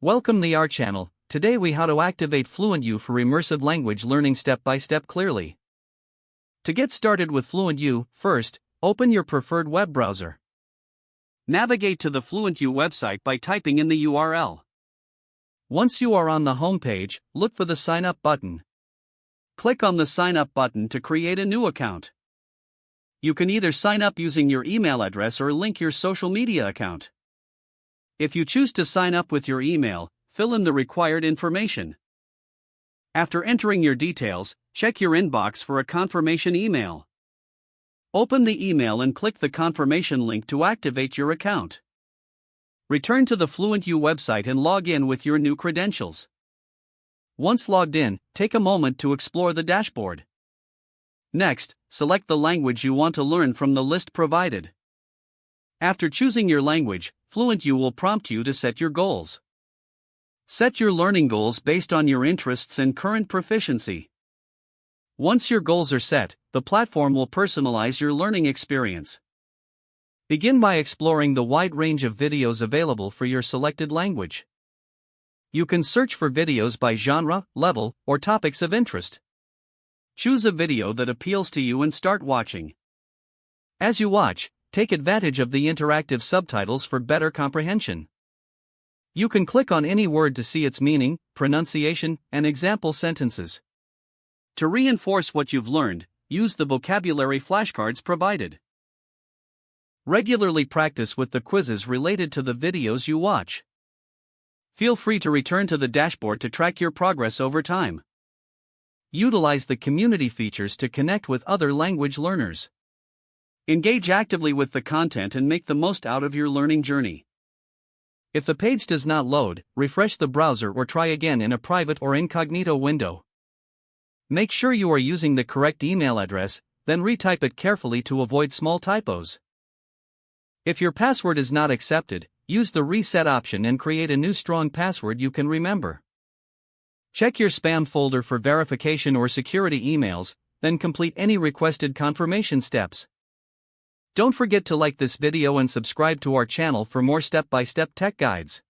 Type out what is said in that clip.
Welcome to our channel. Today we how to activate FluentU for immersive language learning step by step clearly. To get started with FluentU, first, open your preferred web browser. Navigate to the FluentU website by typing in the URL. Once you are on the home page, look for the Sign Up button. Click on the Sign Up button to create a new account. You can either sign up using your email address or link your social media account. If you choose to sign up with your email, fill in the required information. After entering your details, check your inbox for a confirmation email. Open the email and click the confirmation link to activate your account. Return to the FluentU website and log in with your new credentials. Once logged in, take a moment to explore the dashboard. Next, select the language you want to learn from the list provided. After choosing your language, FluentU will prompt you to set your goals. Set your learning goals based on your interests and current proficiency. Once your goals are set, the platform will personalize your learning experience. Begin by exploring the wide range of videos available for your selected language. You can search for videos by genre, level, or topics of interest. Choose a video that appeals to you and start watching. As you watch, take advantage of the interactive subtitles for better comprehension. You can click on any word to see its meaning, pronunciation, and example sentences. To reinforce what you've learned, use the vocabulary flashcards provided. Regularly practice with the quizzes related to the videos you watch. Feel free to return to the dashboard to track your progress over time. Utilize the community features to connect with other language learners. Engage actively with the content and make the most out of your learning journey. If the page does not load, refresh the browser or try again in a private or incognito window. Make sure you are using the correct email address, then retype it carefully to avoid small typos. If your password is not accepted, use the reset option and create a new strong password you can remember. Check your spam folder for verification or security emails, then complete any requested confirmation steps. Don't forget to like this video and subscribe to our channel for more step-by-step tech guides.